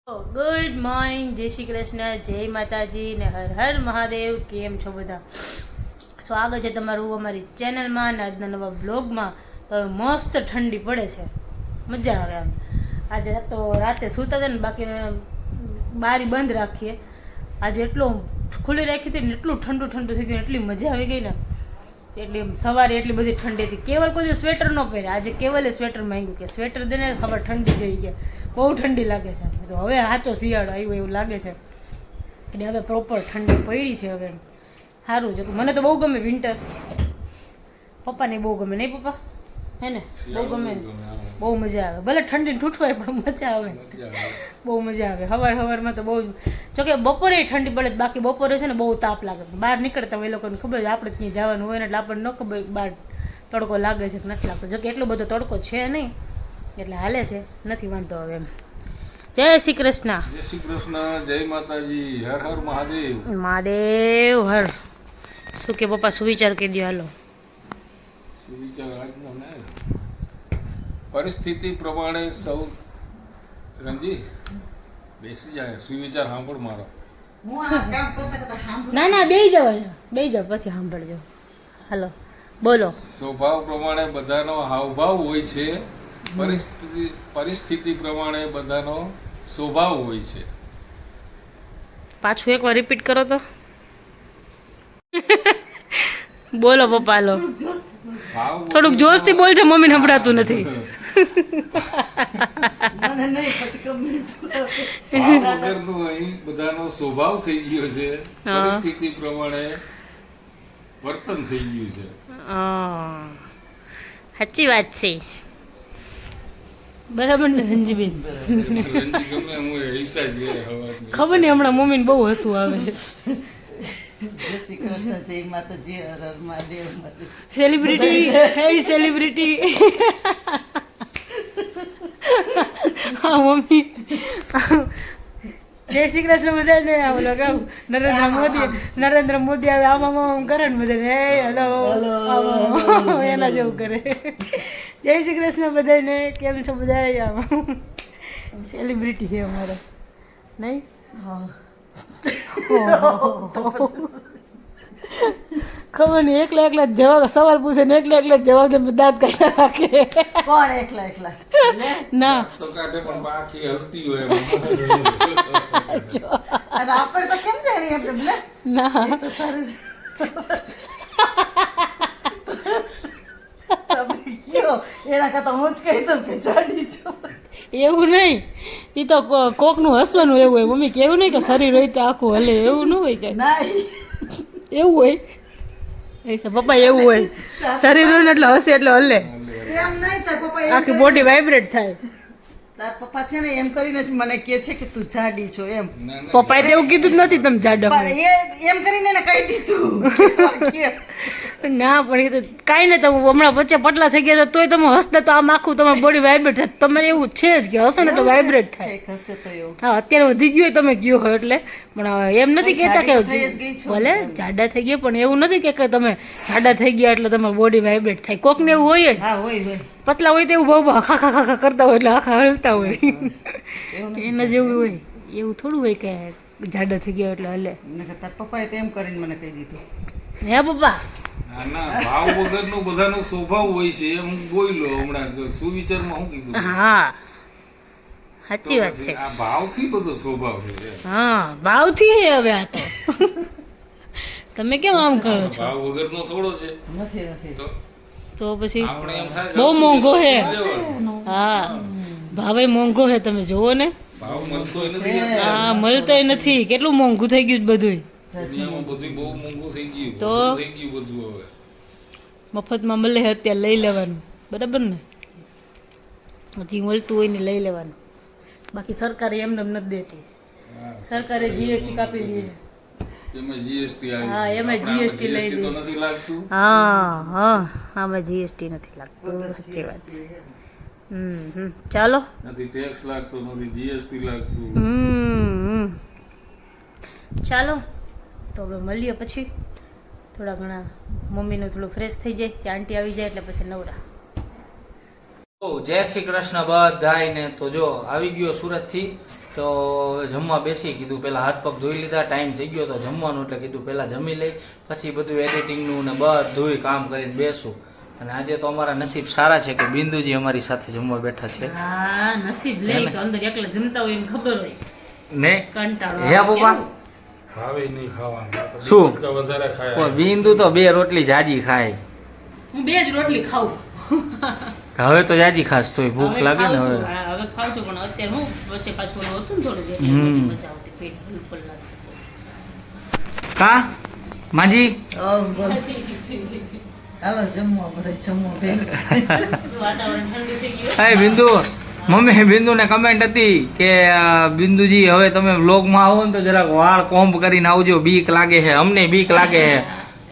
Good morning, જય શ્રી કૃષ્ણ, જય માતાજી ને હર હર મહાદેવ. કેમ છો બધા? સ્વાગત છે તમારું અમારી ચેનલમાં ને આજના નવા બ્લોગમાં. તો મસ્ત ઠંડી પડે છે, મજા આવે આમ. આજે તો રાતે સૂતા હતા ને, બાકી બારી બંધ રાખીએ. આજે એટલું ખુલ્લી રાખી હતી ને એટલું ઠંડુ ઠંડુ થઈ ગયું, એટલી મજા આવી ગઈ ને. એટલી સવારે એટલી બધી ઠંડી હતી. કેવલ કોઈ સ્વેટર ન પહેરે, આજે કેવલે સ્વેટર માંગ્યું કે સ્વેટર દે ને, ખબર ઠંડી જઈ ગયા, બહુ ઠંડી લાગે છે. તો હવે સાચો શિયાળો આવ્યો એવું લાગે છે એટલે હવે પ્રોપર ઠંડી પડી છે. હવે સારું છે, મને તો બહુ ગમે વિન્ટર. પપ્પાને બહુ ગમે, નહીં પપ્પા? હે ને, બહુ ગમે, બહુ મજા આવે. ભલે ઠંડી ઠૂઠવાય પણ મજા આવે, બહુ મજા આવે. સવારમાં તો બહુ, જોકે બપોરે ઠંડી પડે, બાકી બપોરે છે ને બહુ તાપ લાગે. બહાર નીકળતા હોય એ લોકોને ખબર છે આપણે ક્યાંય જવાનું હોય ને, એટલે આપણને ન ખબર બહાર તડકો લાગે છે કે નથી લાગતો. જોકે એટલો બધો તડકો છે નહીં, એટલે હાલે છે, નથી વાંધો હવે એમ. જય શ્રી કૃષ્ણ. જય શ્રી કૃષ્ણ, જય માતાજી, હર હર મહાદેવ. મહાદેવ હર. શું કે પપ્પા, સુવિચાર કહી દો હાલો. સુવિચાર આજનો ને પરિસ્થિતિ પ્રમાણે સૌ રંજી બેસી જાય. સુવિચાર સાંભળ મારો. ના બેહી જાવ, બેહી જાવ, પછી સાંભળજો. હાલો બોલો. સ્વભાવ પ્રમાણે બધાનો હાવભાવ હોય છે, પરિસ્થિતિ પ્રમાણે બધાનો સ્વભાવ હોય છે. પાછું એકવાર રિપીટ કરો તો. બોલો પપ્પા, હાલો થોડુંક જોશથી બોલજો, મમ્મીને સંભળાતું નથી. અહીં બધાનો સ્વભાવ થઈ ગયો છે, પરિસ્થિતિ પ્રમાણે વર્તન થઈ ગયું છે. સાચી વાત છે, બરાબર ને રંજીબેન? ખબર નહીં, હમણાં મમ્મીને બહુ હસવું આવે. જય શ્રી કૃષ્ણ, જય માતાજી, હર હર મહાદેવ. સેલિબ્રિટી, હે સેલિબ્રિટી. હા મમ્મી, જય શ્રી કૃષ્ણ બધાને. ઓલો કહું નરેન્દ્ર મોદી આવે આમ કરે ને બધાને, હે હેલો એના જેવું કરે. જય શ્રી કૃષ્ણ બધાને. કેમ છો બધા? આમ સેલિબ્રિટી છે અમારા, નહીં? ખબર નહીં, એકલા જવાબ, સવાલ પૂછે ને એકલા જવાબ દે, દાંત કાઢા રાખે. કોણ એકલા ના તો કાઢે પણ બાકી હસતી હોય. અને આપણે તો કેમ જાણીએ આપણે? ના એ તો સારું. તમે કયો એના કરતા હું જ કહી દઉં કે જાડી છો. એવું નહીં, એ તો કોકનું હસવાનું એવું હોય. મમ્મી કેવું નહીં કે શરીર હોય તો આખું હલે, એવું ન હોય કે ના એવું હોય. પપ્પા એવું હોય, શરીર હોય ને એટલે હસે એટલે હલે, એમ નહીં. તાર પપ્પા આખી બોડી વાઇબ્રેટ થાય. તાર પપ્પા છે ને એમ કરીને જ મને કહે છે કે તું જાડી છો એમ. પપ્પાએ તો એવું કીધું જ નથી તમે જાડા પણ હોય. એમ કરીને એને કહી દીધું. ના પણ એ તો કાંઈ નહીં, તમે હમણાં વચ્ચે પતલા થઈ ગયા તોય તમે હસતા તો આમ આખું તમારી બોડી વાઇબ્રેટ થાય. તમારે એવું છે જ કે હસો ને તો વાઇબ્રેટ થાય. હશે તો એવું. હા, અત્યારે વધી ગયું હોય તમે ગયો હોય એટલે, પણ એમ નથી કહેતા કે થઈ જ ગઈ છું. ભલે જાડા થઈ ગયા, પણ એવું નથી કે તમે જાડા થઈ ગયા એટલે તમારી બોડી વાઇબ્રેટ થાય. કોકને એવું હોય જ, હા હોય. પતલા હોય તો એવું બહુ આખા ખાખા કરતા હોય એટલે આખા હલતા હોય. એના જેવું હોય, એવું થોડું હોય કે જાડા થઈ ગયા એટલે હલે. તાર પપ્પાએ તો એમ કરીને મને કહી દીધું. હે પપ્પા? ના, ભાવ વગરનો બધાનો સ્વભાવ હોય છે, એમ હું બોલ્યો હમણાં. સુવિચારમાં શું કીધું? હા સાચી વાત છે. આ ભાવથી બધો સ્વભાવ છે. હા, ભાવથી હે હવે આ તો. તમે કેમ આમ કરો છો? ભાવ વગરનો થોડો છે. નથી તો પછી આપણે એમ થાય બહુ મોંઘો હે. દેવાનો. હા, ભાવે મોંઘો હે, તમે જોવો ને. ભાવ મળતોય નથી. હા, મળતોય નથી. કેટલું મોંઘું થઈ ગયું બધું. દુનિયામાં બધું બહુ મોંઘું થઈ ગયું. તો થઈ ગયું બધું હવે. મફતમાં મળે અત્યારે લઈ લેવાનું, બરાબર ને? હજી મળતું હોય ને લઈ લેવાનું. બાકી સરકારે એમને એમ નથી દેતી. સરકારે જીએસટી કાપી લે. એમાં જીએસટી આવી. હા, એમાં GST લઈ GST તો લે. નથી લાગતું. હા, આમાં જીએસટી નથી લાગતું. સાચી વાત છે. ચાલો. નથી ટેક્સ લાગતો, નથી જીએસટી લાગતું. ચાલો તો હવે મળીએ પછી. થોડા ઘણા મમ્મીનું થોડું ફ્રેશ થઈ જાય, ત્યાં આંટી આવી જાય એટલે પછી નવરા. જય શ્રી કૃષ્ણ બધાયને. તો જો આવી ગયો સુરત થી તો જમવા બેસી કીધું પહેલાં હાથ પગ ધોઈ લીધા, ટાઈમ થઈ ગયો તો જમવાનું, એટલે કીધું પહેલાં જમી લઈ પછી બધું એડિટિંગનું ને બધું કામ કરીને બેસું. અને આજે તો અમારા નસીબ સારા છે કે બિંદુજી અમારી સાથે જમવા બેઠા છે. હા નસીબ લે તો અંદર એકલા જમતા હોય એને ખબર હોય ને કંટાળો હે પપ્પા ભાવે નહીં ખાવાનું શું? વધારે ખાય પણ બિંદુ તો 2 રોટલી જાજી ખાય. હું 2 જ રોટલી ખાઉં હવે તો જાજી ખાસ તોય ભૂખ હવે લાગે ને ખાઉં હવે. છું. હા, હવે ખાઉં છું પણ અત્યારે હું વચ્ચે પાછું ઓલું હતું ને થોડું એટલે હમ. બધી મજા આવતી પેટ બિલકુલ લાગતું. કા માજી બોલો હાલો જમવા બધા જમવા ભેગું છે. વાતાવરણ ઠંડુ થઈ ગયું. હાય બિંદુ મમ્મી બિંદુને કમેન્ટ હતી કે બિંદુજી હવે તમે વ્લોગમાં આવો ને તો જરાક વાળ કોમ્બ કરીને આવજો, બીક લાગે છે, અમને બીક લાગે છે,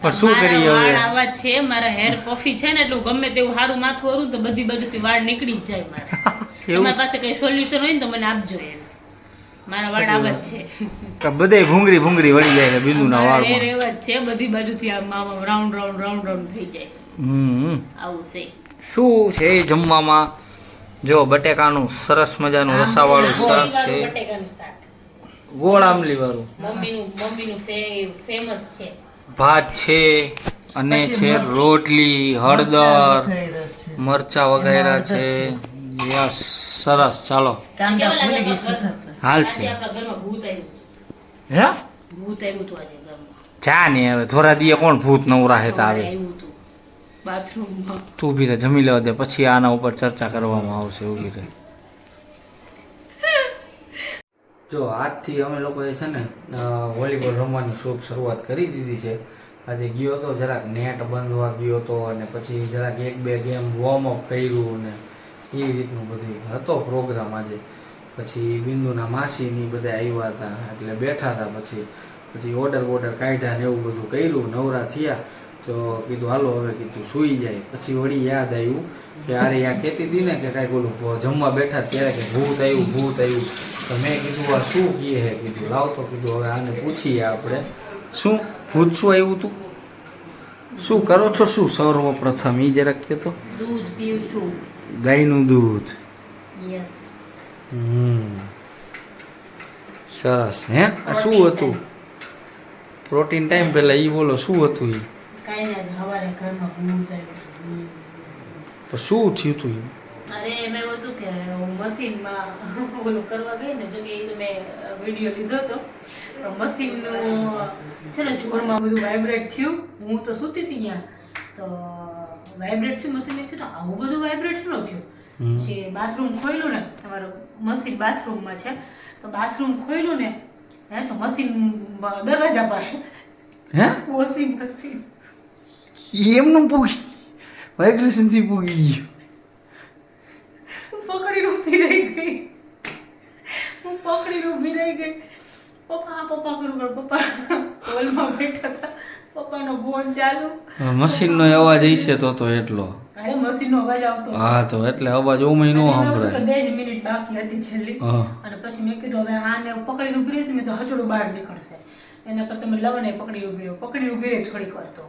પણ શું કરીએ મારા વાળ હવે. આવા જ છે, મારા હેર પફી છે ને એટલું ગમે તેવું સારું માથું વરું તો બધી બાજુથી વાળ નીકળી જ જાય મારે. એવું તમારી પાસે કઈ સોલ્યુશન હોય ને તો મને આપજો એમ. મારા વાળ આવા જ છે. બધે ભૂંગળી ભૂંગળી વળી જાય છે બિંદુના મારા વાળમાં. hair એવા જ છે, બધી બાજુથી આમ રાઉન્ડ રાઉન્ડ રાઉન્ડ રાઉન્ડ થઈ જાય. હમ આવું છે. શું છે એ જમવામાં? જો બટેકાનું સરસ મજાનું રસાવાળું શાક છે, ગોળીવાળું બટેકાનું શાક. ગોળ આમલી વાળું, મમ્મીનું ફેમસ છે. ભાત છે અને પછી છે રોટલી, હળદર, મરચાં વઘાર્યા છે. મરચા વગેરે છે. યસ સરસ. ચાલો કાંદા કેવા લાગે ભૂલી ગઈ આપણા સુધારતા. હાલ આજે છે. આપણા ઘરમાં ભૂત આવ્યું. હે ભૂત આવ્યું હતું આજે ઘરમાં. ચા ને હવે થોડા દીએ કોણ ભૂત નવરા હે તો આવે. આવ્યું હતું બાથરૂમમાં. તું ઊભી રહે, જમી લેવા દે, પછી આના ઉપર ચર્ચા કરવામાં આવશે. ઊભી રહે. જો આજથી અમે લોકોએ છે ને વોલીબોલ રમવાની શરૂઆત કરી દીધી છે. આજે ગયો તો જરાક નેટ બાંધવા ગયો તો, અને પછી જરાક 1-2 ગેમ વોર્મઅપ કર્યું ને એ રીતનું બધું હતો પ્રોગ્રામ આજે. પછી બિંદુના માસીની બધા આવ્યા હતા એટલે બેઠા હતા. પછી ઓર્ડર કાઢ્યા ને એવું બધું કર્યું, નવરા થયા તો કીધું હાલો હવે કીધું સૂઈ જાય. પછી વળી યાદ આવ્યું કે અરે આ કહેતી હતી ને કે કાંઈક ઓલું જમવા બેઠા ત્યારે કે ભૂત આવ્યું. તો મેં કીધું આ શું કહે હે, કીધું લાવતો, કીધું હવે આને પૂછીએ આપણે શું ભૂત શું આવ્યું તું, શું કરો છો, શું સર્વપ્રથમ એ જરાક કહો તો. દૂધ પીવું છું. ગાયનું દૂધ. યસ. સરસ. હે આ શું હતું? પ્રોટીન ટાઈમ પહેલા એ બોલો શું હતું એ? કાંઈ ના, સવારે ઘરમાં ભૂત આવ્યું હતું. તો શું થયું તું એ? અરે એમ એવું હતું કે હું મશીનમાં ઓલું કરવા ગઈ ને, જો કે એ તો મેં વિડીયો લીધો હતો, તો મશીનનું છે ને જોરમાં બધું વાઇબ્રેટ થયું. હું તો સૂતી હતી ત્યાં, તો વાઇબ્રેટ થયું મશીન થયું, તો આવું બધું વાઇબ્રેટ ન થયું. પછી બાથરૂમ ખોલ્યું ને, તમારું મશીન બાથરૂમમાં છે, તો બાથરૂમ ખોલ્યું ને હે તો મશીન દરવાજા પર હે વોશિંગ મશીન એમનું પૂગી વાઇબ્રેશનથી પૂગી ગયું. પકડીને ઊભી રહી ગઈ. હું પકડીને ઊભી રહી ગઈ. પપ્પા કરું પપ્પા હોલમાં બેઠા હતા. પપ્પાનો ફોન ચાલુ. મશીનનો અવાજ હશે તો એટલો. અરે મશીનનો અવાજ આવતો. હા તો એટલે અવાજ ઓમય નો સાંભળાય. 2 જ મિનિટ બાકી હતી છેલ્લી. હા. અને પછી મેં કીધું હવે આને પકડીને ઊભી રહીશ ને મેં તો હચડું બહાર નીકળશે. એના કરતા મેં લવને પકડી ઊભી રહી થોડીક વાર. તો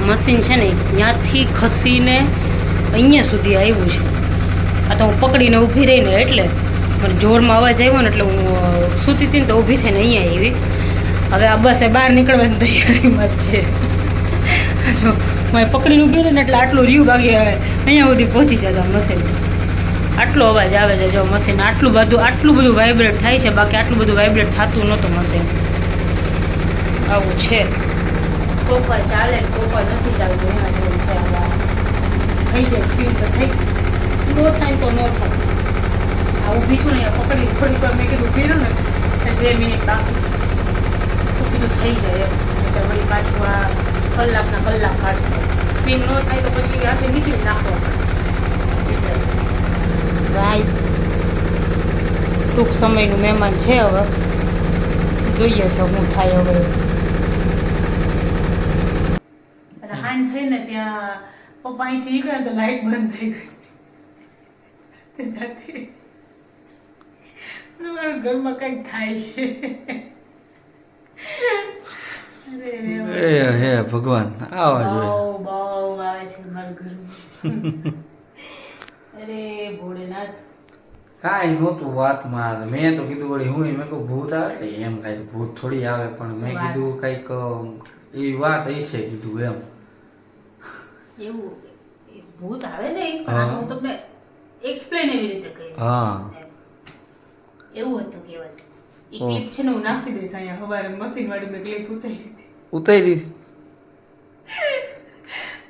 મશીન છે ને ત્યાંથી ખસીને અહીંયા સુધી આવ્યું છે. આ તો હું પકડીને ઊભી રહીને એટલે મને જોરમાં અવાજ આવ્યો ને એટલે હું સૂતી હતી ને તો ઊભી થઈને અહીંયા આવી. હવે આ બસ બહાર નીકળવાની તૈયારીમાં જ છે. જો મેં પકડીને ઊભી રહીને એટલે આટલું રહ્યું, બાકી હવે અહીંયા સુધી પહોંચી જતા મશીન. આટલો અવાજ આવે છે. જો મશીન આટલું બધું વાઇબ્રેટ થાય છે, બાકી આટલું બધું વાઇબ્રેટ થતું નહોતું મશીન. આવું છે. કોપર ચાલે કોપર નથી ચાલતું, એના જેવું છે. થઈ જાય સ્પીડ તો થઈ, નો થાય તો નો થાય. આ ઊભી છું ને પકડી થોડીક વાર મેં કીધું ઊભી રહ્યું ને 2 મિનિટ બાકી છે તો કીધું થઈ જાય એમ. એટલે વળી પાછું આ કલાક કાઢશે. સ્પીડ ન થાય તો પછી આપણે નીચે નાખવો પડે. રાઈટ ટૂંક સમયનું મહેમાન છે. હવે જોઈએ છે શું થાય હવે. અને હાન થઈને ત્યાં પપ્પા અહીંથી નીકળ્યા તો લાઈટ બંધ થઈ ગઈ. તે જાતે ઘરમાં કંઈક થાય. હે ભગવાન આવા જોઈએ. બહુ આવે છે મારા ઘરમાં. અરે ભોળેનાથ કાંઈ નહોતું વાતમાં. મેં તો કીધું વળી હું મેં કહું ભૂત આવે ને એમ કાંઈ ભૂત થોડી આવે, પણ મેં વાત. કીધું કંઈક એવી વાત હશે કીધું એમ. એવું એ ભૂત આવે ને પણ હા. આનું હું તમને એક્સપ્લેન એવી રીતે કરી હા. એવું હતું કેવલ એ ક્લિપ છે ને હું નાખી દઈશ અહીંયા હવારે મશીન વાળી મેં ક્લિપ ઉતારી હતી ઉતારી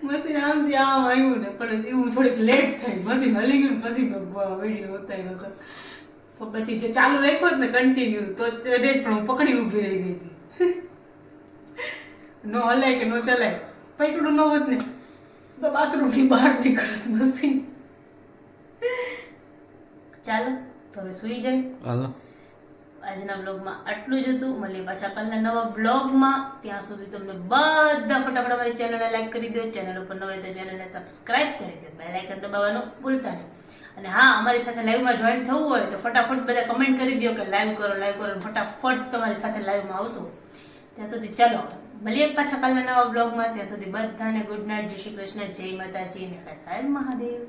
મશીન આમથી આમ આવ્યું ને પણ એવું થોડીક લેટ થઈ મશીન હલી ગયું ને પછી વિડીયો ઉતાર્યો હતો તો પછી જો ચાલુ રાખ્યો જ ને કન્ટિન્યુ તો રેજ પણ હું પકડી ઊભી રહી ગઈ હતી નો હલાય કે નો ચલાય પકડું ન હોત ને તો બાથરૂમની બહાર નીકળત મશીન ચાલો તો હવે સુઈ જાય હાલો. આજના બ્લોગમાં આટલું જ હતું. મળીએ પાછા કાલના નવા બ્લોગમાં. ત્યાં સુધી તમને બધા ફટાફટ અમારી ચેનલને લાઈક કરી દો, ચેનલ ઉપર ન હોય તો ચેનલને સબસ્ક્રાઇબ કરી દો, બેલ આઇકન દબાવવાનું ભૂલતા નહીં. અને હા, અમારી સાથે લાઈવમાં જોઈન થવું હોય તો ફટાફટ બધા કમેન્ટ કરી દો કે લાઈવ કરો, ફટાફટ તમારી સાથે લાઈવમાં આવશું. ત્યાં સુધી ચાલો મળીએ પાછા કાલના નવા બ્લોગમાં. ત્યાં સુધી બધાને ગુડ નાઇટ, જય શ્રી કૃષ્ણ, જય માતાજી ને હર હર મહાદેવ.